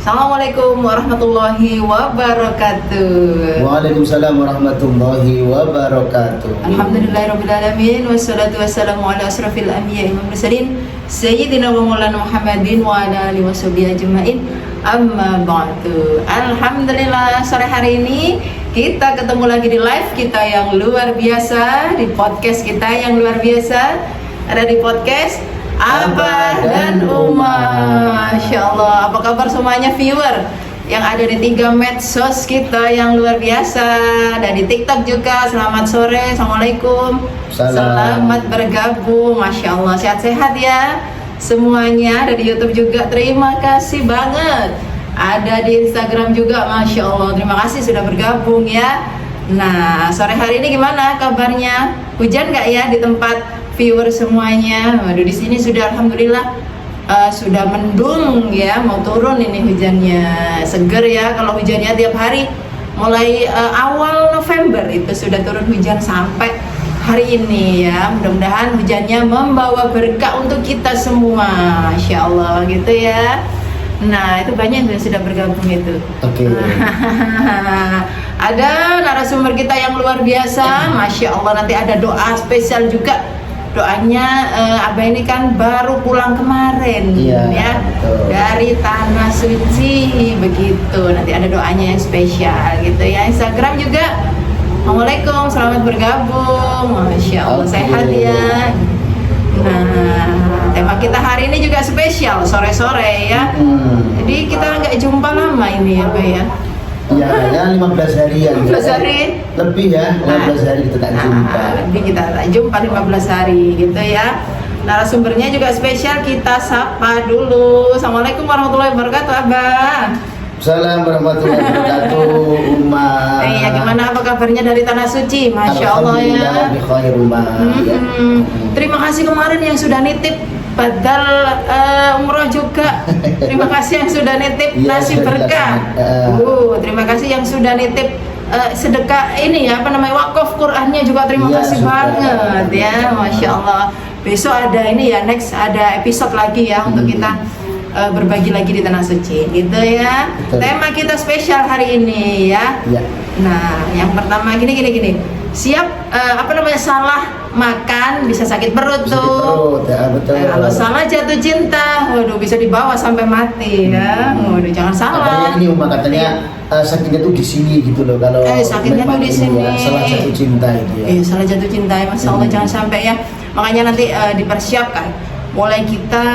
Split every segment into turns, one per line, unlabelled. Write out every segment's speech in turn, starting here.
Assalamualaikum warahmatullahi wabarakatuh.
Waalaikumsalam warahmatullahi wabarakatuh.
Alhamdulillahirrabbilalamin. Wassalatu wassalamu ala asrafil anbiya'i wal mursalin Sayyidina wa maulana Muhammadin wa ala alihi washabihi ajma'in. Amma ba'du. Alhamdulillah, sore hari ini kita ketemu lagi di live kita yang luar biasa, di podcast kita yang luar biasa. Ada di podcast Abah dan Uma. Masya Allah, apa kabar semuanya viewer yang ada di 3 medsos kita yang luar biasa, dan di TikTok juga. Selamat sore, Assalamualaikum. Selamat bergabung. Masya Allah, sehat-sehat ya semuanya. Ada di YouTube juga, terima kasih banget. Ada di Instagram juga, Masya Allah, terima kasih sudah bergabung ya. Nah, sore hari ini gimana kabarnya? Hujan nggak ya di tempat viewer semuanya? Waduh, di sini sudah alhamdulillah sudah mendung ya, mau turun ini hujannya. Seger ya kalau hujannya tiap hari. Mulai awal November itu sudah turun hujan sampai hari ini ya. Mudah-mudahan hujannya membawa berkah untuk kita semua, Masya Allah gitu ya. Nah, itu banyak yang sudah bergabung itu.
Oke.
Ada narasumber kita yang luar biasa, Masya Allah. Nanti ada doa spesial juga. Doanya Abah ini kan baru pulang kemarin ya,
betul.
Dari tanah suci begitu. Nanti ada doanya yang spesial gitu ya. Instagram juga. Assalamualaikum, selamat bergabung. Masya Allah, sehat ya. Nah, tema kita hari ini juga spesial, sore-sore ya. Jadi kita nggak jumpa lama ini ya, Pak ya.
Ya 15 hari ya.
15 hari
lebih ya, 15 hari kita tak jumpa.
Lebih kita tak jumpa 15 hari gitu ya. Narasumbernya juga spesial, kita sapa dulu. Assalamualaikum warahmatullahi wabarakatuh, Abah.
Assalamualaikum warahmatullahi wabarakatuh, Umma.
Iya, gimana, apa kabarnya dari tanah suci? Masya Allah ya.
Alhamdulillah bi khair, Umma.
Terima kasih kemarin yang sudah nitip badal umroh juga. Terima kasih yang sudah nitip nasi berkah. Terima kasih yang sudah nitip sedekah ini ya, apa namanya, wakaf Qur'annya juga. Terima kasih banget ya, Masya Allah. Besok ada ini ya, next ada episode lagi ya untuk kita berbagi lagi di tanah suci gitu ya. Betul. Tema kita spesial hari ini ya. Nah, yang pertama gini. Siap apa namanya, salah makan bisa sakit perut tuh.
Ya, betul.
Kalau salah jatuh cinta, waduh, bisa dibawa sampai mati ya. Waduh, jangan salah.
Katanya ini Umma, katanya sakitnya tuh di sini gitu loh, kalau
sakitnya tuh di sini.
Ya, salah jatuh cinta itu ya.
Salah jatuh cinta ya, Masya Allah, jangan sampai ya. Makanya nanti dipersiapkan. Mulai kita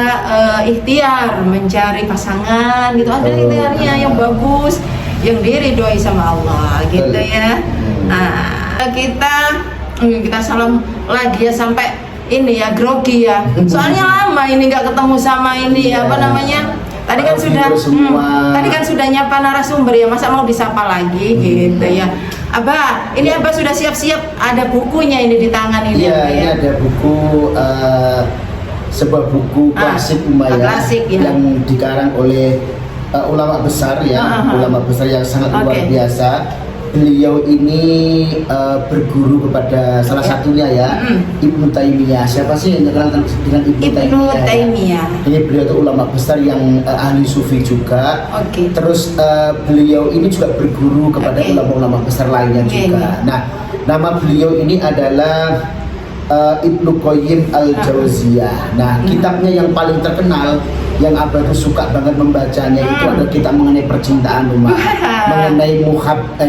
ikhtiar mencari pasangan gitu, ada ikhtiarnya yang bagus, yang diridhoi sama Allah gitu ya. Nah, kita salam lagi ya sampai ini ya, grogi ya. Soalnya lama ini nggak ketemu sama ini apa namanya. Tadi kan sudah nyapa narasumber ya, masa mau disapa lagi gitu ya. Abah, ini Abah sudah siap-siap, ada bukunya ini di tangan ini.
Iya, ini ada buku sebuah buku klasik Umma ya, yang dikarang oleh ulama besar ya, ulama besar yang sangat luar biasa. Beliau ini berguru kepada salah satunya ya, Ibnu Taimiyah. Siapa sih yang terkenal dengan Ibnu Taimiyah? Ini beliau itu ulama besar yang ahli sufi juga. Terus beliau ini juga berguru kepada ulama-ulama besar lainnya juga. Nah, nama beliau ini adalah Ibnu Qayyim al-Jauziyah. Nah, kitabnya yang paling terkenal, yang Abah tuh suka banget membacanya, itu ada kitab mengenai percintaan, mengenai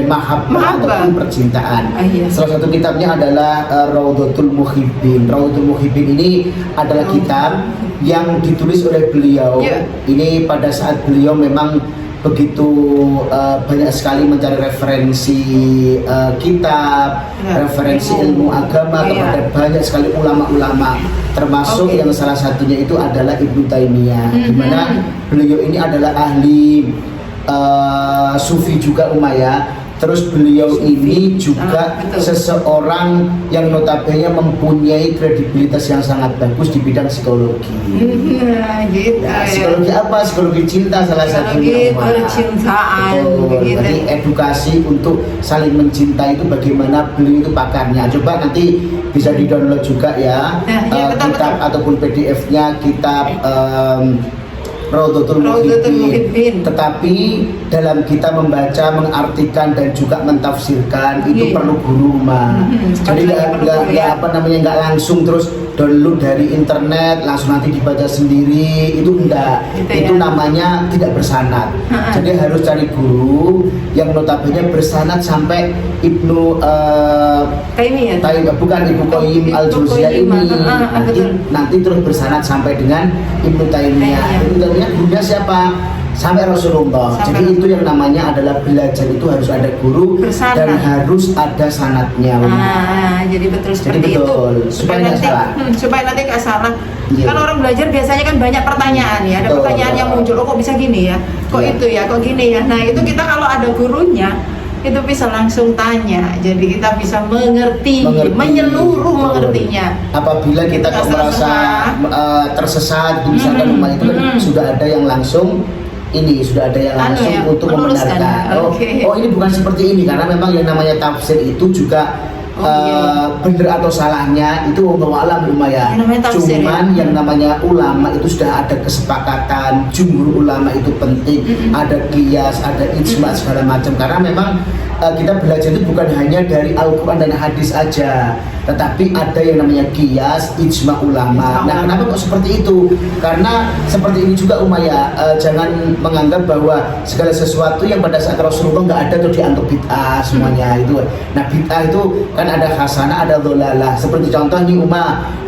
mahabbah ataupun percintaan. Salah satu kitabnya adalah Raudhatul Muhibbin. Raudhatul Muhibbin ini adalah kitab yang ditulis oleh beliau. Ini pada saat beliau memang begitu banyak sekali mencari referensi kitab, referensi ilmu agama kepada banyak sekali ulama-ulama, termasuk yang salah satunya itu adalah Ibnu Taimiyah, di mana beliau ini adalah ahli sufi juga Umma ya. Terus beliau ini juga seseorang yang notabene mempunyai kredibilitas yang sangat bagus di bidang psikologi. Psikologi apa? Psikologi cinta salah satunya.
Percintaan.
Jadi edukasi untuk saling mencintai itu bagaimana beliau itu pakarnya. Coba nanti bisa di-download juga ya, kitab ataupun PDF-nya, kitab Raudhatul
Raudhatul
Muhibbin.
Muhibbin.
Tetapi dalam kita membaca, mengartikan dan juga mentafsirkan itu perlu guru Uma. Jadi nggak langsung terus download dari internet langsung nanti dibaca sendiri, itu enggak. Itu namanya tidak bersanad. Jadi harus cari guru yang notabene bersanad sampai Ibnu bukan Ibnu Qayyim al-Jauziyah ini. Nanti terus bersanad sampai dengan Ibnu Taimiyah. Ibnu Taimiyah gurunya siapa? Sampai Rasulullah. Jadi itu yang namanya adalah belajar itu harus ada guru dan harus ada sanadnya.
Jadi betul seperti itu. Supaya nanti nggak salah. Kan orang belajar biasanya kan banyak pertanyaan ya. Ada pertanyaan yang muncul, kok bisa gini ya? Kok itu ya? Kok gini ya? Nah itu kita kalau ada gurunya itu bisa langsung tanya, jadi kita bisa mengerti. Menyeluruh mengertinya.
Apabila kita merasa tersesat, misalkan rumah itu kan sudah ada yang langsung untuk membenarkan. Oh ini bukan seperti ini, karena memang yang namanya tafsir itu juga benar atau salahnya itu wallahu alam lumayan. Cuman yang namanya ulama itu sudah ada kesepakatan, jumhur ulama itu penting, ada qiyas, ada ijma segala macam, karena memang kita belajar itu bukan hanya dari Al-Quran dan hadis aja, tetapi ada yang namanya qiyas, ijma ulama. Nah kenapa kok seperti itu? Karena seperti ini juga jangan menganggap bahwa segala sesuatu yang pada saat Rasulullah nggak ada tuh dianggap bid'ah semuanya itu. Nah bid'ah itu kan ada hasanah, ada dholalah. Seperti contoh nih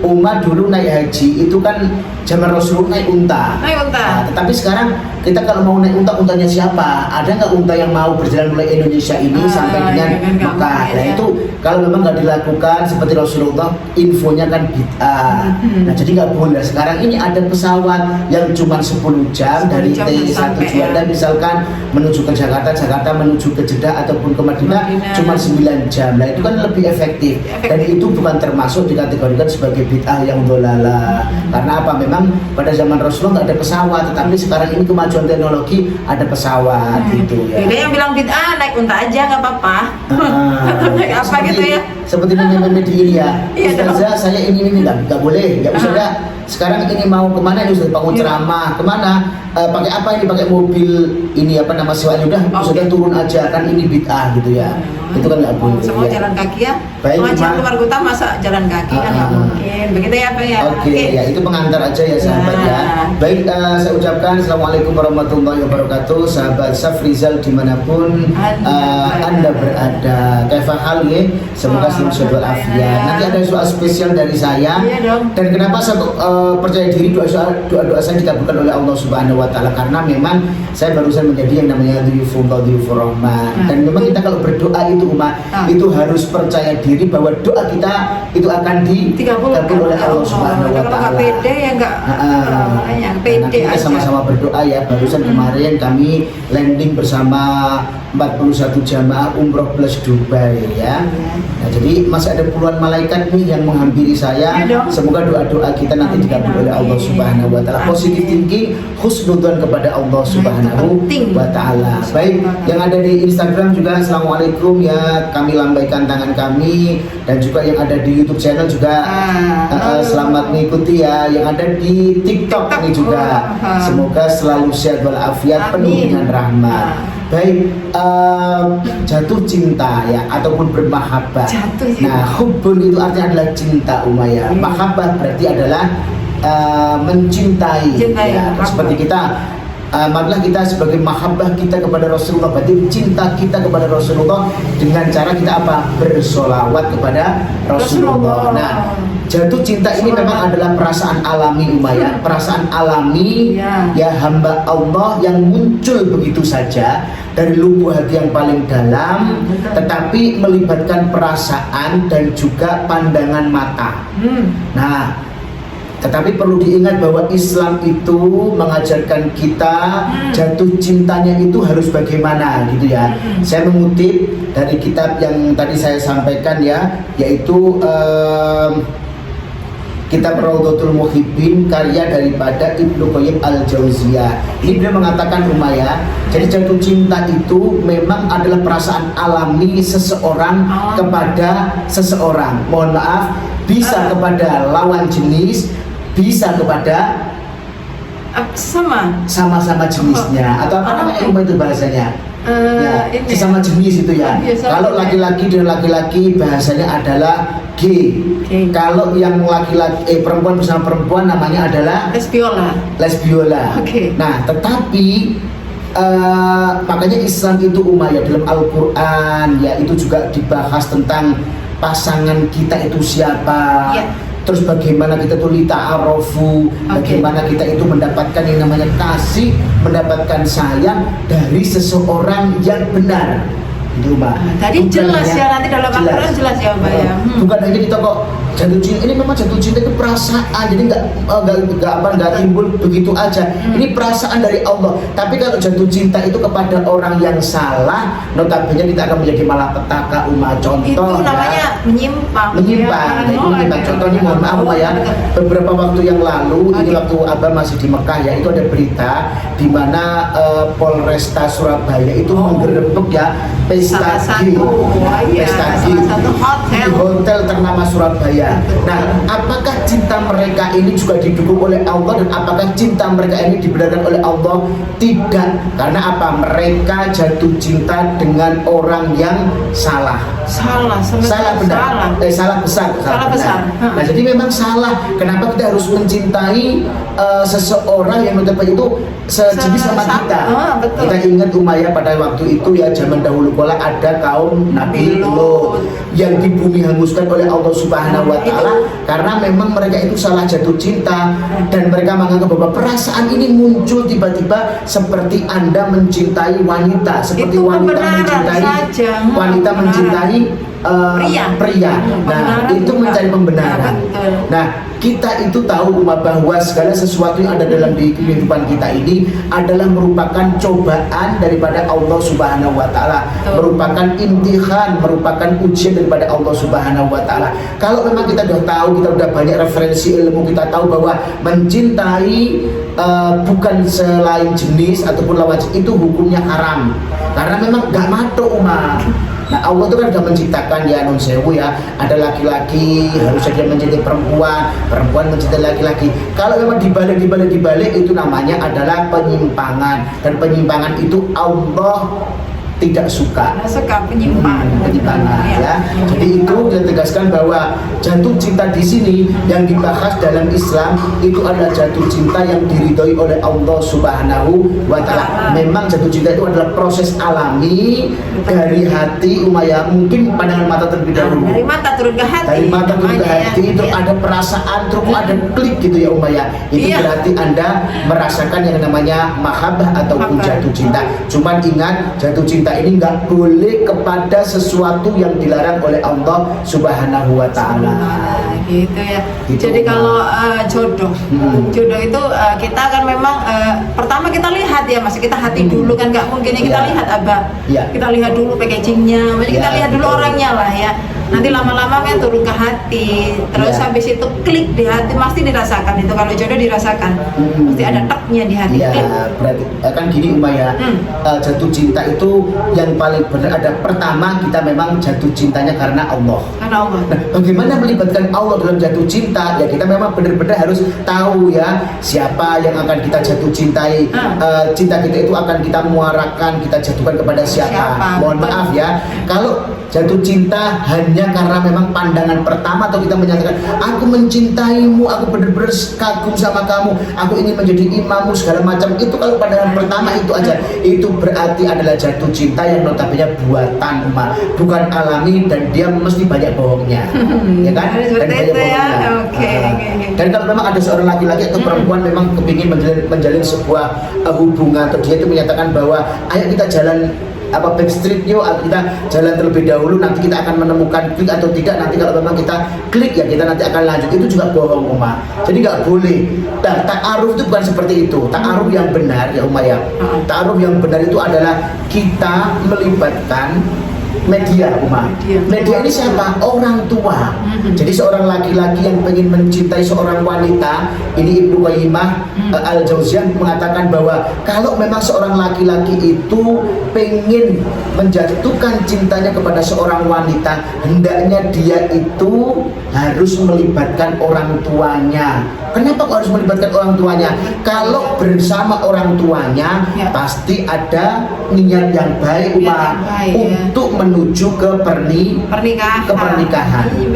Uma dulu naik haji itu kan zaman Rasulullah naik unta. Nah, tetapi sekarang kita kalau mau naik unta, untanya siapa? Ada nggak unta yang mau berjalan mulai Indonesia ini sampai dengan Makkah? Nah itu kalau memang nggak dilakukan seperti Rasulullah, infonya kan bid'ah. Nah jadi nggak boleh. Sekarang ini ada pesawat yang cuma 10 jam dari satu Juanda misalkan menuju ke Jakarta menuju ke Jeddah ataupun ke Madinah cuma 9 jam. Nah itu kan lebih efektif. Dan itu bukan termasuk dikategorikan sebagai bid'ah yang dholalah. Karena apa? Memang pada zaman Rasulullah nggak ada pesawat, tetapi sekarang ini kemajuan teknologi ada pesawat gitu ya.
Jadi yang bilang bid'ah naik unta aja nggak apa-apa. Naik apa gitu ya?
Seperti meme di ini ya. Ustazah saya ini nggak boleh. Ya Ustazah sekarang ini mau kemana nih Ustazah? Mau ceramah kemana? Pakai apa ini? Pakai mobil ini sewa udah Ustazah turun aja, kan ini bid'ah gitu ya. Itu kan nggak boleh.
Semua jalan kaki ya.
Baik,
keluar kota masa jalan kaki kan nggak mungkin. Begitu ya Pak ya.
Oke, ya itu pengantar aja ya sahabat ya. Baik, saya ucapkan assalamualaikum warahmatullahi wabarakatuh, sahabat Safrizal dimanapun Anda berada. Kaifahal ya, semoga selalu sehat walafiat. Nanti ada soal spesial dari saya. Dan kenapa saya percaya diri doa saya dikabulkan oleh Allah Subhanahu Wa Taala, karena memang saya barusan menjadi yang namanya dhuyufur rahmah. Dan memang kita kalau berdoa itu harus percaya diri bahwa doa kita itu akan dikabulkan oleh Allah Subhanahu Wa Taala.
Kalau pede ya enggak.
Nanti kita sama-sama berdoa ya. Barusan kemarin kami landing bersama 41 jamaah umroh plus Dubai ya. Nah, jadi masih ada puluhan malaikat nih yang menghampiri saya. Semoga doa-doa kita nanti dikabul oleh Allah Subhanahu Wa Taala. Positive thinking, husnudzon kepada Allah Subhanahu Wa Taala. Baik, yang ada di Instagram juga assalamualaikum ya, kami lambaikan tangan kami, dan juga yang ada di YouTube channel juga selamat mengikuti ya. Yang ada di TikTok ini juga semoga selalu sehat walafiat, penuh dengan rahmat. Baik, jatuh cinta ya ataupun bermahabbah. Nah, hubbun itu artinya adalah cinta Umayyah. Mahabbah berarti adalah mencintai ya. Seperti kita marilah kita sebagai mahabbah kita kepada Rasulullah, berarti cinta kita kepada Rasulullah dengan cara kita apa? Bersolawat kepada Rasulullah. Nah, jatuh cinta ini memang adalah perasaan alami Umayyah, perasaan alami ya hamba Allah yang muncul begitu saja dari lubuk hati yang paling dalam, tetapi melibatkan perasaan dan juga pandangan mata. Nah, tetapi perlu diingat bahwa Islam itu mengajarkan kita jatuh cintanya itu harus bagaimana gitu ya. Saya mengutip dari kitab yang tadi saya sampaikan ya, yaitu kitab Raudhatul Muhibbin karya daripada Ibnu Qayyim al-Jauziyah. Ini beliau mengatakan Umayyah, jadi jatuh cinta itu memang adalah perasaan alami seseorang kepada seseorang. Mohon maaf, bisa kepada lawan jenis, bisa kepada sama-sama jenisnya atau apa namanya Uma itu bahasanya? Ya, sesama jenis itu ya. Kalau laki-laki dan laki-laki bahasanya adalah gay. Kalau yang laki-laki perempuan bersama perempuan namanya adalah lesbiola. Nah, tetapi makanya Islam itu ya dalam Al-Quran ya itu juga dibahas tentang pasangan kita itu siapa. Terus bagaimana kita tuh lita'arofu, bagaimana kita itu mendapatkan yang namanya kasih, mendapatkan sayang dari seseorang yang benar. Itu Mbak.
Tadi jelas ya, nanti dalam Al-Quran jelas ya Mbak ya.
Bukan hanya kita kok jatuh cinta, ini memang jatuh cinta itu perasaan, jadi nggak timbul begitu aja. Ini perasaan dari Allah. Tapi kalau jatuh cinta itu kepada orang yang salah, notabene kita akan menjadi malapetaka. Contoh
itu namanya menyimpang.
Menyimpang. Contohnya mohon maaf ya, beberapa waktu yang lalu, ini waktu Abah masih di Mekah ya, itu ada berita di mana Polresta Surabaya itu menggerebek ya pesta di hotel ternama Surabaya. Nah, apakah cinta mereka ini juga didukung oleh Allah dan apakah cinta mereka ini dibenarkan oleh Allah? Tidak, karena apa? Mereka jatuh cinta dengan orang yang salah besar. Nah, jadi memang salah. Kenapa kita harus mencintai seseorang yang notabene itu sejenis sama kita? Kita ingat Umayyah pada waktu itu ya, zaman dahulu kala ada kaum Nabi Lot yang di bumi hanguskan oleh Allah Subhanahu wa Ta'ala karena memang mereka itu salah jatuh cinta dan mereka menganggap bahwa perasaan ini muncul tiba-tiba seperti Anda mencintai wanita, seperti wanita mencintai pria. Nah, itu mencari pembenaran. Nah, kita itu tahu bahwa segala sesuatu yang ada dalam kehidupan kita ini adalah merupakan cobaan daripada Allah Subhanahu wa Ta'ala, merupakan imtihan, merupakan ujian daripada Allah Subhanahu wa Ta'ala. Kalau memang kita sudah tahu, kita sudah banyak referensi ilmu, kita tahu bahwa mencintai bukan selain jenis ataupun lawan jenis itu hukumnya haram karena memang gak matuk Nah, Allah itu kan sudah menciptakan ya non sewu ya, ada laki-laki harus saja mencintai perempuan mencintai laki-laki. Kalau memang dibalik itu namanya adalah penyimpangan, dan penyimpangan itu Allah tidak suka penyimpangan ya. Jadi itu kita tegaskan bahwa jatuh cinta di sini yang dibahas dalam Islam itu adalah jatuh cinta yang diridhoi oleh Allah Subhanahu wa Ta'ala. Memang jatuh cinta itu adalah proses alami dari hati Umayyah, mungkin pandangan mata terlebih dahulu.
Dari mata turun ke hati.
Itu ada perasaan, terus ada klik gitu ya Umayyah. Itu berarti Anda merasakan yang namanya mahabbah ataupun jatuh cinta. Cuman ingat, jatuh cinta ini nggak boleh kepada sesuatu yang dilarang oleh Allah Subhanahu wa Ta'ala.
Gitu ya. Jadi kalau jodoh itu kita kan memang pertama kita lihat ya Mas, kita hati dulu kan, nggak mungkin kita lihat Abah. Kita lihat dulu packagingnya, kita lihat dulu orangnya lah ya. Nanti lama-lama kan turun ke hati, terus habis itu klik di hati, pasti dirasakan itu. Kalau jodoh dirasakan, pasti ada teknya di hati.
Berarti kan gini Umayyah, jatuh cinta itu yang paling benar ada pertama kita memang jatuh cintanya karena Allah. Nah, bagaimana melibatkan Allah dalam jatuh cinta? Ya kita memang benar-benar harus tahu ya siapa yang akan kita jatuh cintai. Cinta kita itu akan kita muarakan, kita jatuhkan kepada siapa. Mohon maaf ya, kalau jatuh cinta hanya karena memang pandangan pertama atau kita menyatakan aku mencintaimu, aku benar-benar kagum sama kamu, aku ingin menjadi imammu segala macam, itu kalau pandangan pertama itu aja, itu berarti adalah jatuh cinta yang notabene buatan bukan alami, dan dia mesti banyak bohongnya. Ya kan? Dan banyak bohongnya. Dan kalau memang ada seorang laki-laki atau perempuan memang kepingin menjalin sebuah hubungan, atau dia itu menyatakan bahwa ayo kita jalan backstreet yuk, kita jalan terlebih dahulu, nanti kita akan menemukan klik atau tidak, nanti kalau memang kita klik ya kita nanti akan lanjut, itu juga bohong jadi nggak boleh. Nah, ta'aruf itu bukan seperti itu. Ta'aruf yang benar ya Umayyah, ta'aruf yang benar itu adalah kita melibatkan media, Uma. Media ini siapa? Orang tua. Jadi seorang laki-laki yang ingin mencintai seorang wanita, ini Ibnu Qayyimah Al-Jauziyah mengatakan bahwa kalau memang seorang laki-laki itu pengen menjatuhkan cintanya kepada seorang wanita, hendaknya dia itu harus melibatkan orang tuanya. Kenapa kok harus melibatkan orang tuanya? Kalau bersama orang tuanya pasti ada niat yang baik, untuk menuju ke pernikahan.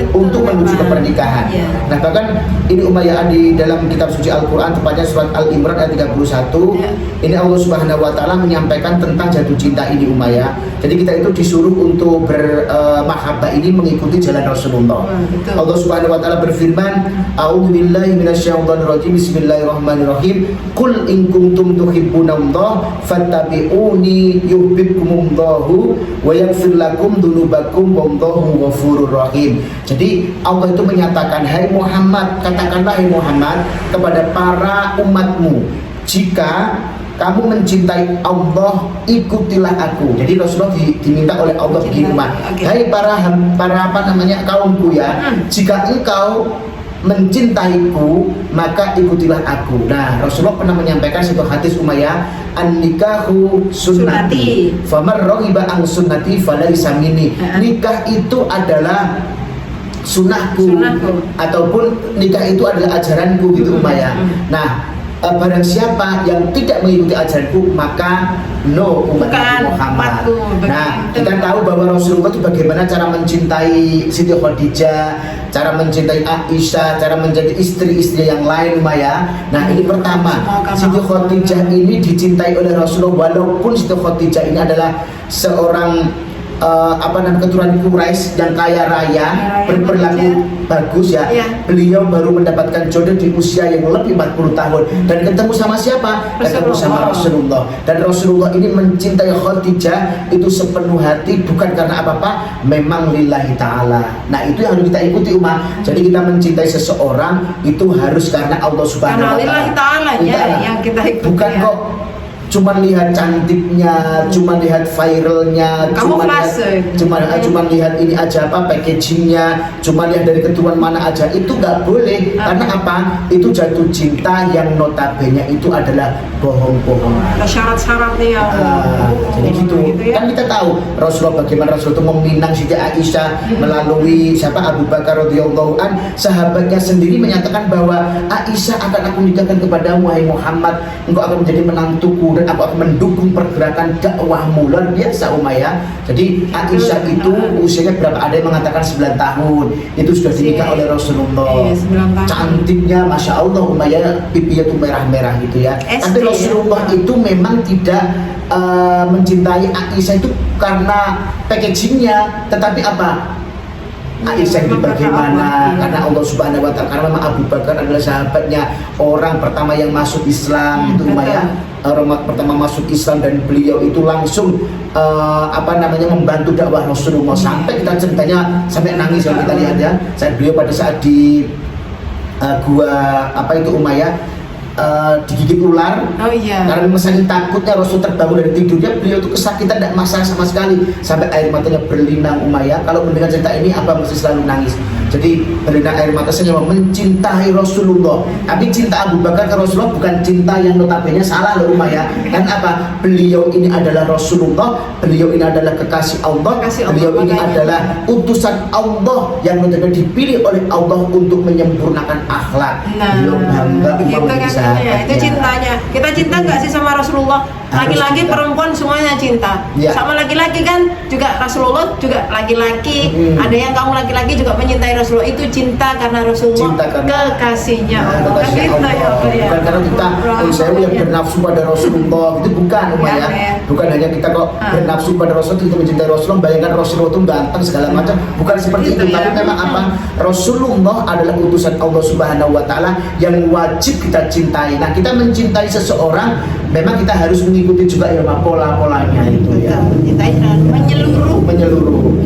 Untuk menuju ke pernikahan. Nah, bahkan ini Umayyah di dalam kitab suci Al-Qur'an, tepatnya surat Al-Imran ayat 31, ini Allah Subhanahu wa taala menyampaikan tentang jatuh cinta ini, Umayyah. Jadi kita itu disuruh untuk bermahabbah ini mengikuti jalan Rasulullah. Allah Subhanahu wa taala berfirman, a'udzubillahi minasyaitonirrajim, bismillahirrahmanirrahim, qul in kuntum tuhibbunallaha fattabi'uni yuhibbukumullahu wa yaghfir lakum dzunubakum wallahu ghafurur rahim. Jadi Allah itu menyatakan, hai Muhammad, katakanlah hai Muhammad kepada para umatmu, jika kamu mencintai Allah, ikutilah aku. Jadi Rasulullah diminta oleh Allah begini, hai para kaumku ya, jika engkau mencintaiku maka ikutilah aku. Nah, Rasulullah pernah menyampaikan sebuah hadis, Umayyah, an-nikahu sunnati faman raghiba an sunnati falaysa minni. Nikah itu adalah sunnahku. Ataupun nikah itu adalah ajaranku, gitu, Umayyah. Nah, barang siapa yang tidak mengikuti ajaranku maka umat Muhammad. Nah, kita tahu bahwa Rasulullah itu bagaimana cara mencintai Siti Khadijah, cara mencintai Aisyah, cara menjadi istri-istri yang lain, Umayyah. Nah, ini pertama, Siti Khadijah ini dicintai oleh Rasulullah, walaupun Siti Khadijah ini adalah seorang keturunan Quraisy yang kaya raya, berperilaku bagus ya. Beliau baru mendapatkan jodoh di usia yang lebih 40 tahun dan ketemu sama siapa? Ketemu sama Rasulullah. Dan Rasulullah ini mencintai Khadijah itu sepenuh hati, bukan karena apa-apa, memang lillahi ta'ala. Nah, itu yang harus kita ikuti, umat. Jadi kita mencintai seseorang itu harus karena Allah Subhanahu wa ta'ala
yang kita ikuti.
Bukan kok cuma lihat cantiknya, cuma lihat viralnya, cuma lihat ini aja apa packagingnya, cuma lihat dari keturunan mana aja, itu nggak boleh. Karena apa? Itu jatuh cinta yang notabene itu adalah bohong-bohongan.
Syarat-syaratnya
jadi gitu. Kan kita tahu Rasulullah bagaimana Rasulullah itu meminang Siti Aisyah melalui siapa? Abu Bakar radhiyallahu an. Sahabatnya sendiri menyatakan bahwa Aisyah akan aku nikahkan kepadamu, wahai Muhammad, engkau akan menjadi menantuku dan aku akan mendukung pergerakan dakwahmu. Luar biasa, Umayyah. Jadi Aisyah itu usianya berapa? Ada yang mengatakan 9 tahun. Itu sudah dinikah oleh Rasulullah. Cantiknya, Masya Allah, Umayyah, pipinya tuh merah-merah gitu ya. Tapi Rasulullah itu memang tidak mencintai Aisyah itu karena packagingnya, tetapi apa? Aisyah itu bagaimana? Karena Allah Subhanahu wa ta'ala, karena memang Abu Bakar adalah sahabatnya, orang pertama yang masuk Islam, itu Umayyah, orang pertama masuk Islam, dan beliau itu langsung membantu dakwah Rasulullah, sampai kita ceritanya sampai nangis kalau kita lihat ya. Saat beliau pada saat di gua Umayyah digigit ular. Karena memang saking takutnya Rasul terbangun dari tidurnya, beliau itu kesakitan, tidak masalah sama sekali, sampai air matanya berlinang, Umayyah. Kalau mendengar cerita ini apa mesti selalu nangis. Jadi berlinang air mata saja, mencintai Rasulullah. Tapi cinta Abu Bakar ke Rasulullah bukan cinta yang notabene salah loh, Umayyah. Kan apa? Beliau ini adalah Rasulullah, beliau ini adalah kekasih Allah, beliau ini adalah utusan Allah yang notabene dipilih oleh Allah untuk menyempurnakan akhlak. Beliau bangga bisa.
Itu cintanya. Kita cinta nggak sih sama Rasulullah? Laki-laki, perempuan semuanya cinta. Sama laki-laki kan juga Rasulullah juga laki-laki. Ada yang kamu laki-laki juga mencintai Rasulullah, itu cinta karena Rasulullah, kekasihnya Allah.
Bukan karena kita saya yang bernafsu pada Rasulullah, itu bukan, Umayyah. Bukan hanya kita kok bernafsu pada Rasulullah, kita mencintai Rasulullah, bayangkan Rasulullah itu ganteng segala macam. Bukan seperti itu, tapi memang apa? Rasulullah adalah utusan Allah Subhanahu wa ta'ala yang wajib kita cintai. Nah, kita mencintai seseorang memang kita harus mengikuti juga ya pola-polanya itu ya.
Mencintai menyeluruh.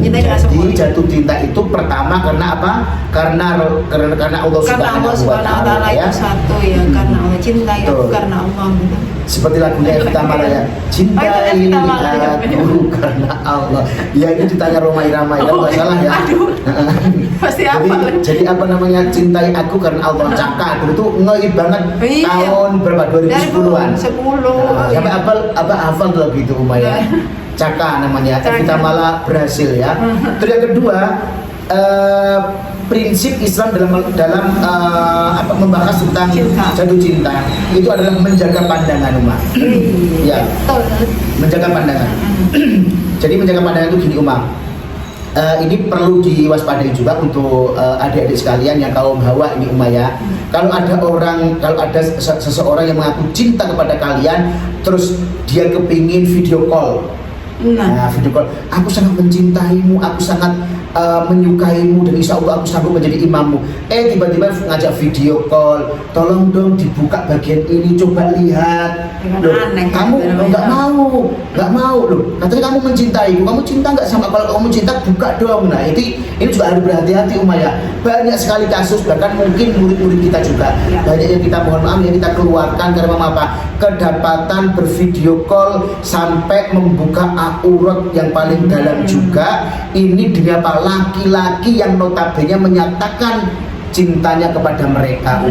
Jadi jatuh cinta itu pertama karena apa? Karena Allah Subhanahu wa ta'ala
itu satu ya, karena Allah cinta itu karena Allah.
seperti lagunya Evita Mala ya, cintai aku karena Allah. Ya ini ditanya Roma Irama ya, nggak salah ya.
Pasti apa?
Jadi apa namanya, cintai aku karena Allah. Caka dulu tuh ngehit banget tahun berapa, 2010-an.
10.
Sampai hafal tuh lagu itu Umaya. Caka namanya, Evita Mala berhasil ya. Terus yang kedua, prinsip Islam dalam membahas tentang jatuh cinta itu adalah menjaga pandangan umat. Ya, menjaga pandangan. Jadi menjaga pandangan itu gini umat. Ini perlu diwaspadai juga untuk adik-adik sekalian yang kaum Hawa ini Umayyah. Kalau ada seseorang yang mengaku cinta kepada kalian, terus dia kepingin video call. Nah, video call, aku sangat mencintaimu, aku sangat menyukaimu, dan insya Allah aku sanggup menjadi imammu. Tiba-tiba ngajak video call, tolong dong dibuka bagian ini, coba lihat. Loh, kamu nggak mau loh. Katanya kamu mencintaiku, kamu cinta nggak sama? Kalau kamu cinta buka dong. Nah ini juga harus berhati-hati Umayyah. Banyak sekali kasus, bahkan mungkin murid-murid kita juga banyak yang kita mohon maaf yang kita keluarkan karena apa? Kedapatan bervideo call sampai membuka aurat yang paling dalam juga. Ini dengan laki-laki yang notabene menyatakan cintanya kepada mereka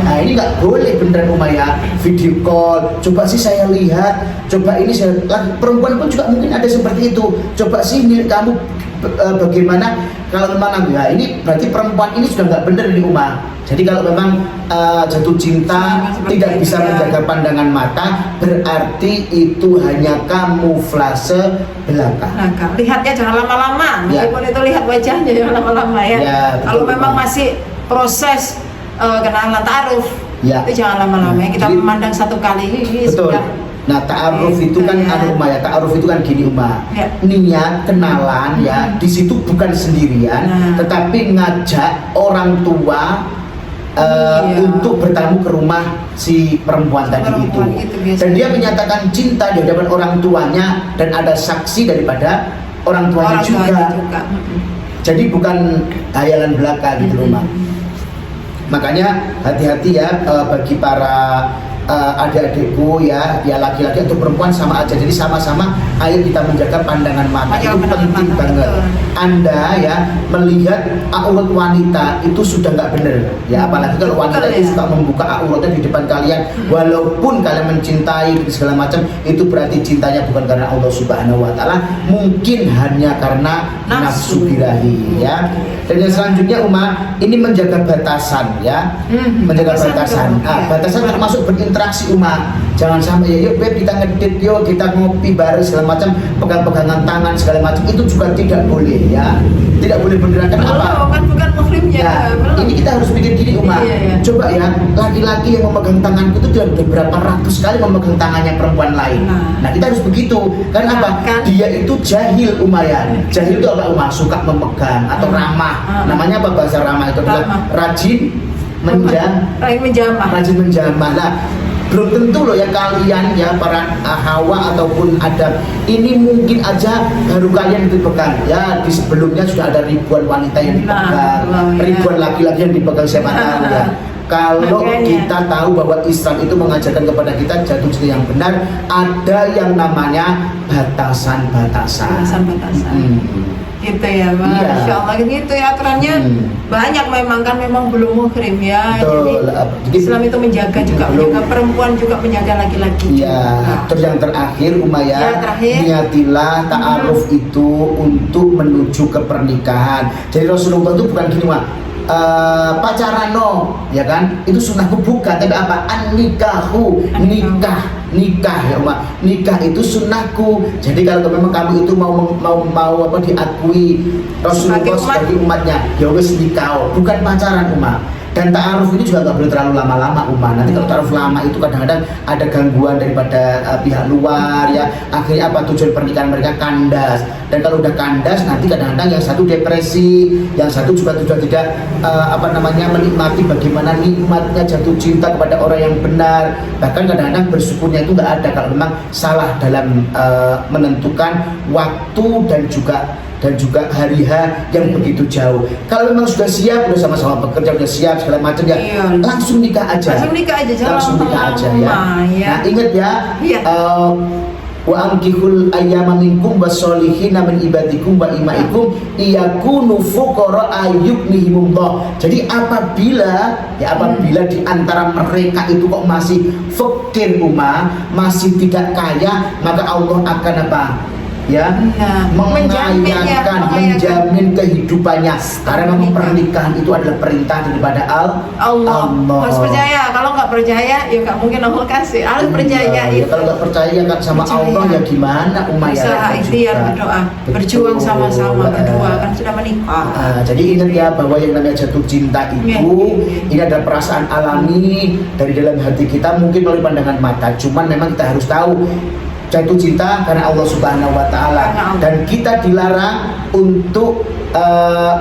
Nah ini nggak boleh beneran Umayyah. Video call, coba sih saya lihat, coba ini saya, perempuan pun juga mungkin ada seperti itu. Coba sih kamu bagaimana kalau memang ini berarti perempuan ini sudah nggak benar di rumah. Jadi kalau memang jatuh cinta tidak bisa menjaga pandangan mata, berarti itu hanya kamuflase belaka.
Lihatnya jangan lama-lama, meskipun itu lihat wajahnya jangan lama-lama ya. Kalau memang masih proses kenalan ta'aruf, itu jangan lama-lama ya. Kita memandang satu kali sudah.
Nah ta'aruf itu kan Umayyah, ta'aruf itu kan gini niat kenalan ya, di situ bukan sendirian, tetapi ngajak orang tua untuk bertamu ke rumah si perempuan tadi itu. Dan dia menyatakan cinta di hadapan orang tuanya dan ada saksi daripada orang tuanya juga. Jadi bukan hayalan belaka gitu rumah. Makanya hati-hati ya bagi para adik-adikku ya laki-laki atau perempuan sama aja. Jadi sama-sama ayo kita menjaga pandangan mata, itu penting banget. Anda ya melihat aurat wanita itu sudah nggak benar ya, apalagi kalau wanita itu suka membuka auratnya di depan kalian, walaupun kalian mencintai segala macam, itu berarti cintanya bukan karena Allah Subhanahu Wa Taala, mungkin hanya karena nafsu birahi ya. Dan yang selanjutnya ini menjaga batasan ya, menjaga batasan. Batasan termasuk berinteraksi jangan sampai yuk beb kita ngedit, yuk kita ngopi bareng segala macam, pegang-pegangan tangan segala macam, itu juga tidak boleh ya, tidak boleh beneran. Kenapa?
Kan bukan muhrimnya.
Ini kita harus pikir gini coba ya, laki-laki yang memegang tanganku itu sudah beberapa ratus kali memegang tangannya perempuan lain. Nah kita harus begitu, karena apa? Dia itu jahil Umayyah. Jahil itu apa suka memegang atau ramah. Namanya apa bahasa ramah itu adalah rajin menjamah. Nah, belum tentu loh ya kalian ya para Hawa ataupun Adam ini mungkin aja baru kalian dipegang ya, di sebelumnya sudah ada ribuan wanita yang dipegang, ribuan laki-laki yang dipegang, siapa tahu ya. Kalau kita tahu bahwa Islam itu mengajarkan kepada kita jatuh cinta yang benar, ada yang namanya batasan-batasan.
Gitu ya, Masya Allah, gitu ya aturannya. Banyak memang kan, memang belum muhrim ya. Jadi Islam itu menjaga juga, menjaga perempuan juga, menjaga laki-laki.
Terus yang terakhir Umayyah, niatilah ta'aruf itu untuk menuju ke pernikahan. Jadi Rasulullah itu bukan gini pacaran ya kan, itu sunnahku bukan, tapi apa? An-nikahu, nikah ya nikah itu sunnahku. Jadi kalau memang kamu itu mau diakui Rasulullah sebagai umatnya, ya wes nikah, bukan pacaran Dan ta'aruf ini juga nggak boleh terlalu lama-lama Nanti kalau ta'aruf lama itu kadang-kadang ada gangguan daripada pihak luar ya. Akhirnya apa, tujuan pernikahan mereka kandas. Dan kalau udah kandas nanti kadang-kadang yang satu depresi, yang satu juga sudah tidak menikmati bagaimana nikmatnya jatuh cinta kepada orang yang benar. Bahkan kadang-kadang bersyukurnya itu nggak ada kalau memang salah dalam menentukan waktu dan juga dan juga hari H yang begitu jauh. Kalau memang sudah siap, udah sama-sama bekerja, udah siap segala macam ya, langsung nikah aja.
Langsung nikah aja,
langsung nikah aja ya. Nah, ingat ya, wa ankihul ayyama minkum wasolihina min ibadikum wa imaikum iyakunu fuqara yughnihimullah. Jadi apabila di antara mereka itu kok masih fakir masih tidak kaya, maka Allah akan apa? Ya, menjamin kehidupannya, karena memang pernikahan itu adalah perintah daripada Allah.
Harus percaya. Kalau nggak percaya, ya nggak mungkin Allah kasih. Harus percaya.
Ya, kalau nggak percaya kan sama Allah, ya gimana
usaha ikhtiar berdoa, berjuang sama-sama berdua kan sudah menikah.
Jadi ingat ya bahwa yang namanya jatuh cinta itu ini adalah perasaan alami dari dalam hati kita, mungkin melalui pandangan mata. Cuman memang kita harus tahu jatuh cinta karena Allah Subhanahu wa Ta'ala, dan kita dilarang untuk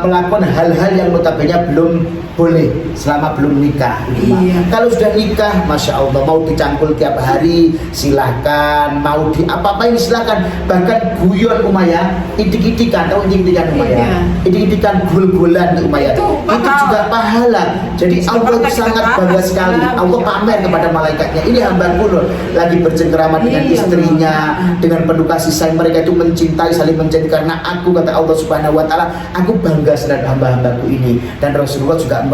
melakukan hal-hal yang notabene belum boleh selama belum nikah. Kalau sudah nikah, masya Allah, mau dicangkul tiap hari silahkan, mau apa-apain silahkan, bahkan guyon idik-idikan, tahu idik-idikan idik-idikan gul-gulan itu juga pahala. Jadi Allah sangat bangga sekali. Allah pamer kepada malaikatnya, ini hambaku loh lagi bercengkerama dengan istrinya, dengan penuh kasih sayang, mereka itu mencintai, saling mencintai karena aku, kata Allah Subhanahu wa Ta'ala, aku bangga terhadap hamba-hambaku ini. Dan Rasulullah juga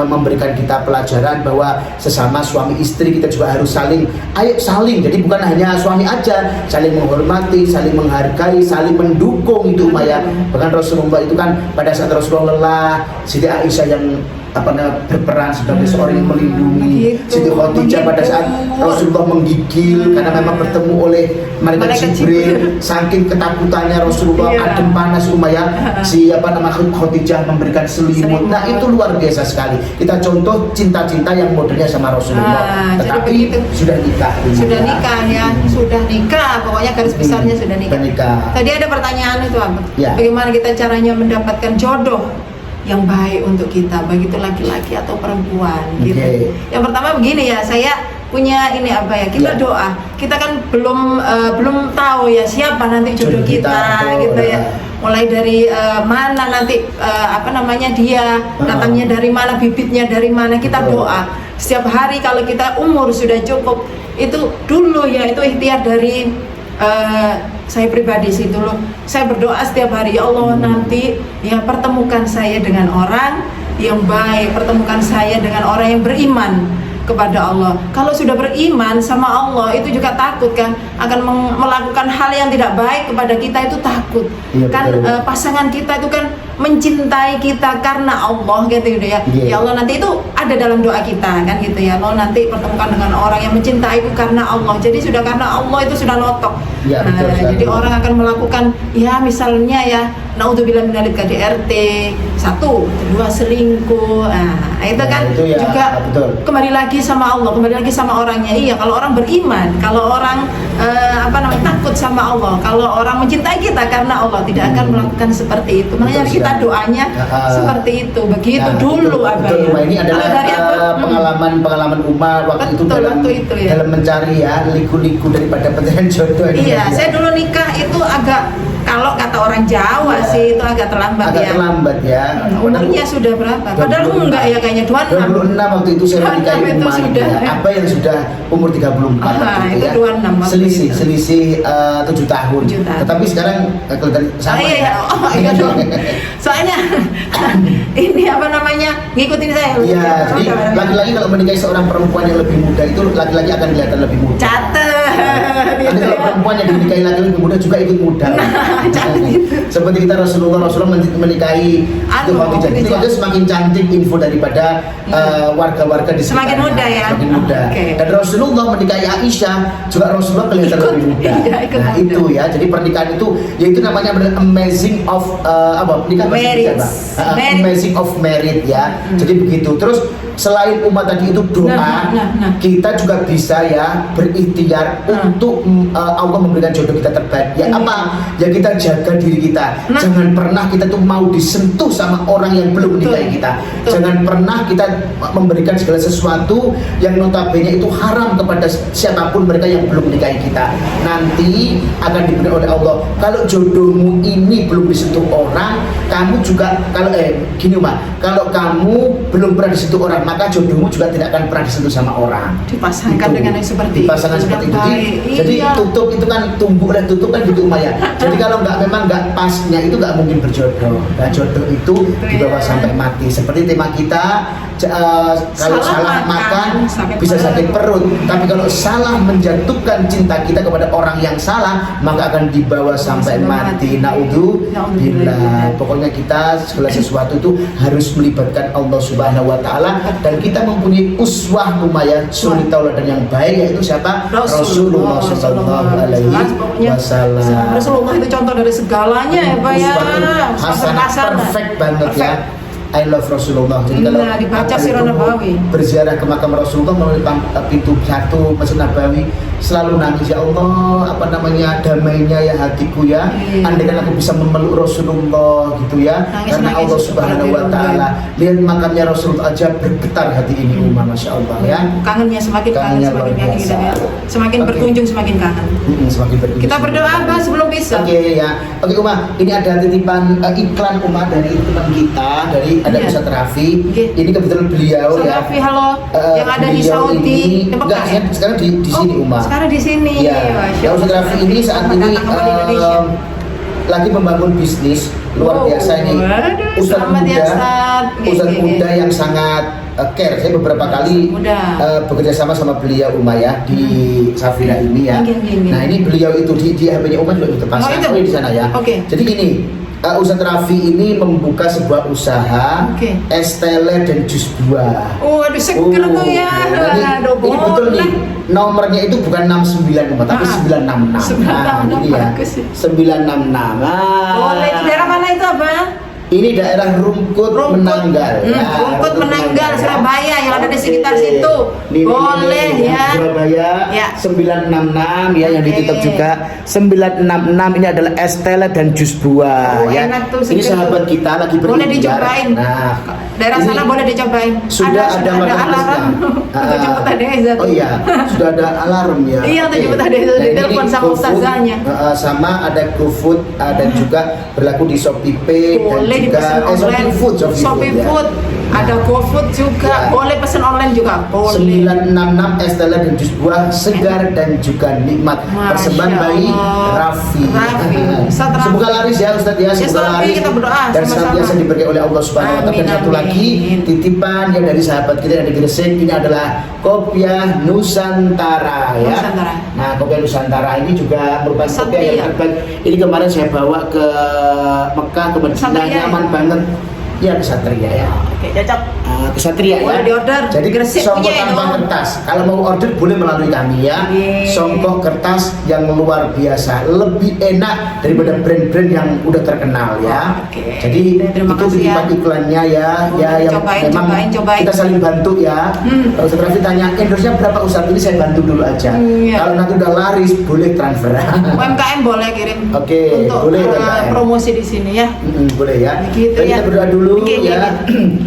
memberikan kita pelajaran bahwa sesama suami istri kita juga harus saling, jadi bukan hanya suami aja, saling menghormati, saling menghargai, saling mendukung itu Bahkan Rasulullah itu kan pada saat Rasulullah lelah, Siti Aisyah yang berperan sebagai seorang yang melindungi Siti Khadijah pada saat Rasulullah menggigil karena memang bertemu oleh malaikat Jibril. Saking ketakutannya Rasulullah adem panas Khadijah memberikan selimut. Nah, itu luar biasa sekali. Kita contoh cinta-cinta yang modelnya sama Rasulullah. Tetapi sudah nikah.
Sudah nikah. Pokoknya garis besarnya sudah nikah. Tadi ada pertanyaan itu apa? Bagaimana kita caranya mendapatkan jodoh yang baik untuk kita, baik itu laki-laki atau perempuan gitu. Yang pertama begini ya, saya punya ini kita doa. Kita kan belum tahu ya siapa nanti jodoh kita gitu ya. Mulai dari mana nanti dia datangnya dari mana, bibitnya dari mana, kita doa. Setiap hari kalau kita umur sudah cukup, itu dulu ya, itu ikhtiar dari saya pribadi sih dulu, saya berdoa setiap hari, ya Allah nanti ya pertemukan saya dengan orang yang baik, pertemukan saya dengan orang yang beriman kepada Allah. Kalau sudah beriman sama Allah, itu juga takut kan akan melakukan hal yang tidak baik kepada kita, itu takut pasangan kita itu kan mencintai kita karena Allah gitu ya. Ya Allah, nanti itu ada dalam doa kita kan gitu ya, Allah nanti pertemukan dengan orang yang mencintaiku karena Allah. Jadi sudah karena Allah itu sudah notok. Jadi orang akan melakukan misalnya naudzubillah minalik KDRT, 1, 2 selingkuh. Itu kan juga kembali lagi sama Allah, kembali lagi sama orangnya. Kalau orang beriman, kalau orang takut sama Allah, kalau orang mencintai kita karena Allah, tidak akan melakukan seperti itu. Makanya kita doanya seperti itu. Begitu dulu
ini adalah pengalaman Umar waktu itu dalam mencari liku-liku daripada pencarian jodoh.
Saya dulu nikah itu agak, kalau kata orang Jawa sih itu agak terlambat ya. Umurnya sudah berapa? Padahal enggak ya, kayaknya 26
waktu itu saya menikahi Umar. Apa yang sudah umur 34
itu 26
selisih 7 tahun. Tetapi sekarang kelihatan sama.
Soalnya ini ngikutin saya.
Jadi laki-laki kalau menikahi seorang perempuan yang lebih muda, itu laki-laki akan kelihatan lebih muda.
Catat.
Nanti kalau perempuan yang dinikahi laki-laki lebih muda juga ikut muda. Seperti kita Rasulullah menikahi itu Khadijah. Itu aja semakin cantik info daripada warga-warga di
semakin muda ya.
Semakin muda. Dan Rasulullah menikahi Aisyah juga Rasulullah kelihatan lebih muda. Nah itu ya. Jadi pernikahan itu yaitu namanya amazing of amazing of merit ya. Jadi begitu. Terus selain umat tadi itu doa, kita juga bisa berikhtiar untuk Allah memberikan jodoh kita terbaik. Ya apa? Ya kita jaga diri kita. Jangan pernah kita tuh mau disentuh sama orang yang belum menikahi kita. Jangan pernah kita memberikan segala sesuatu yang notabene itu haram kepada siapapun mereka yang belum menikahi kita. Nanti akan diberikan oleh Allah. Kalau jodohmu ini belum disentuh orang, kamu juga gini Mbak, kalau kamu belum pernah disentuh orang, maka jodohmu juga tidak akan pernah disentuh sama orang.
Dipasangkan dengan yang seperti
dipasangkan seperti itu. Jadi tutup itu kan tumbuh dan tutup kan gitu Maya. Jadi kalau memang nggak pasnya itu nggak mungkin berjodoh. Nah jodoh itu dibawa sampai mati. Seperti tema kita, kalau salah makan bisa sakit perut. Tapi kalau salah menjatuhkan cinta kita kepada orang yang salah, maka akan dibawa sampai mati. Naudzubillah. Pokoknya kita segala sesuatu itu harus melibatkan Allah Subhanahu wa taala, dan kita mempunyai uswah lumayan suri tauladan yang baik, yaitu siapa? Rasulullah sallallahu alaihi wasallam.
Rasulullah itu contoh dari segalanya ya Pak ya.
Hasanah perfect banget ya. I love Rasulullah. Jadi kalau
dibaca Sirah Nabawi,
berziarah ke makam Rasulullah melalui pintu 1 Masjid Nabawi, selalu nangis, ya Allah, apa namanya, damainya ya hatiku ya. Andai kan aku bisa memeluk Rasulullah gitu ya. Karena Allah Subhanahu wa taala, lihat makamnya Rasulullah aja bergetar hati ini Masya Allah ya.
Kangennya semakin kangen, semakin kangen ya. Semakin berkunjung semakin kangen.
Semakin berkunjung.
Kita berdoa apa sebelum bisa?
Oke ya. Oke Uma, ini ada titipan iklan Uma dari teman kita, dari ada Ustaz Raffi. Ini kebetulan beliau
Ustaz
ya.
Raffi, halo. Yang ada di Saudi.
Enggak, sekarang di sini Uma.
Sekarang di sini.
Ya. Ustaz Raffi ini saat ini lagi membangun bisnis luar biasa ini. Ustaz muda yang sangat care. Saya beberapa kali bekerja sama beliau Uma ya di Safina ini ya. Nah ini beliau itu di HP-nya Uma juga terpasang di sana ya. Jadi gini, Ustaz Raffi ini membuka sebuah usaha es tele dan jus buah.
Aduh seger tuh ya.
Ini betul nih, nomornya itu bukan 69 tapi 966. Nah ini ya 966.
Boleh, itu daerah mana itu apa?
Ini daerah Rungkut Menanggal.
Rungkut Menanggal, Surabaya yang ada di sekitar situ. Boleh ya.
Surabaya 966 ya, yang ditutup juga 966. Ini adalah es tele dan jus buah ya.
Enak tuh,
ini sahabat kita lagi berikhtiar.
Boleh dicobain. Nah, daerah sana boleh dicobain.
Sudah ada
alarm. Untuk jemput Adeza.
Oh iya, sudah ada alarm ya.
Iya, untuk jemput Adeza di telepon sama ustazahnya.
Sama ada GoFood dan juga berlaku di Shopee Pay dan juga Shopee Food.
Ada GoFood juga, boleh pesan online juga, boleh.
966 es tele dan jus buah segar dan juga nikmat. Persembahan bayi Raffi. Semoga laris ya Ustaz ya, semoga laris. Dan senantiasa diberkahi oleh Allah Subhanahu wa taala. Dan satu lagi titipan yang dari sahabat kita yang di Gresik, ini adalah kopiah Nusantara ya. Nah, kopiah Nusantara ini juga merupakan kopiah yang terbaik. Ini kemarin saya bawa ke Mekah, ke Madinah, nyaman banget. Ya, Kesatria ya.
Oke, cocok.
Kesatria ya.
Boleh diorder.
Jadi songkok tanpa kertas. Kalau mau order boleh melalui kami ya. Songkok kertas yang luar biasa, lebih enak daripada brand-brand yang udah terkenal ya. Jadi itu titipan iklannya ya. Ya yang memang kita saling bantu ya. Kalau Ustaz Raffi tanya endorse-nya berapa Ustaz, ini saya bantu dulu aja. Kalau nanti udah laris boleh transfer.
UMKM boleh kirim.
Oke, boleh
promosi di sini ya.
Boleh ya.
Begitu ya.
Kita berdoa dulu ya.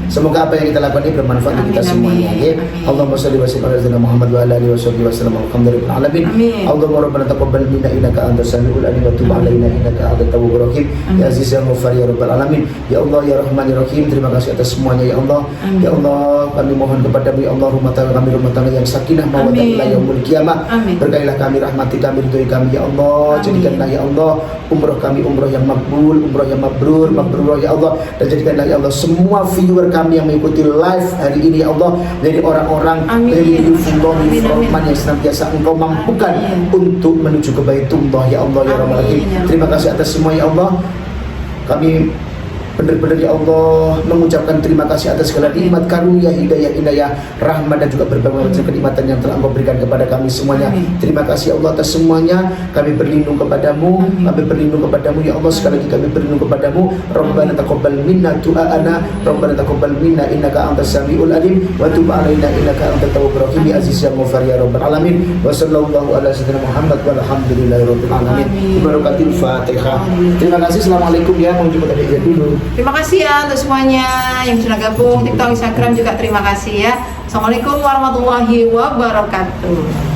Semoga apa yang kita lakukan ini bermanfaat untuk kita semuanya ya. Allahumma shalli wa sallim ala sayyidina Muhammad wa ala alihi wasallam. Alhamdulillah alamin. Allahumma rabbana taqabbal minna innaka antas samiul alim wa tub alaina innaka antat tawwabur rahim. Ya aziz ya ghafar ya rabbal alamin. Ya Allah ya rahman ya rahim, terima kasih atas semuanya ya Allah. Ya Allah, kami mohon kepadamu ya Allah, rumah tangga kami rumah tangga yang sakinah mawaddah ila yaumil qiyamah. Berkailah kami, rahmati kami, ridhoi kami ya Allah. Jadikanlah ya Allah umroh kami umroh yang makbul, umroh yang mabrur ya Allah. Dan jadikanlah ya Allah semua viewer kami yang mengikuti live hari ini ya Allah dari orang-orang dari Rahman yang senantiasa Engkau mampukan untuk menuju ke Baitullah ya Allah ya Rabbal Alamin. Terima kasih atas semua ya Allah. Kami benar-benar ya Allah mengucapkan terima kasih atas segala nikmat, karunia, hidayah, rahmat dan juga berbagai macam kenikmatan yang telah Engkau berikan kepada kami semuanya. Terima kasih Allah atas semuanya. Kami berlindung kepadamu, kami berlindung kepadamu ya Allah. Sekali lagi kami berlindung kepadamu. Rabbana taqabbal minna du'aana, Rabbana taqabbal minna innaka antas samiul alim wa tub alaina innaka antat tawwabur rahim ya aziz ya ghafar ya rabbal alamin. Wa sallallahu ala sayyidina Muhammad walhamdulillahirabbil alamin. Barakatil Fatihah. Terima kasih. Assalamualaikum ya. Mau jumpa tadi dulu.
Terima kasih ya untuk semuanya yang sudah gabung TikTok, Instagram juga terima kasih ya. Assalamualaikum warahmatullahi wabarakatuh.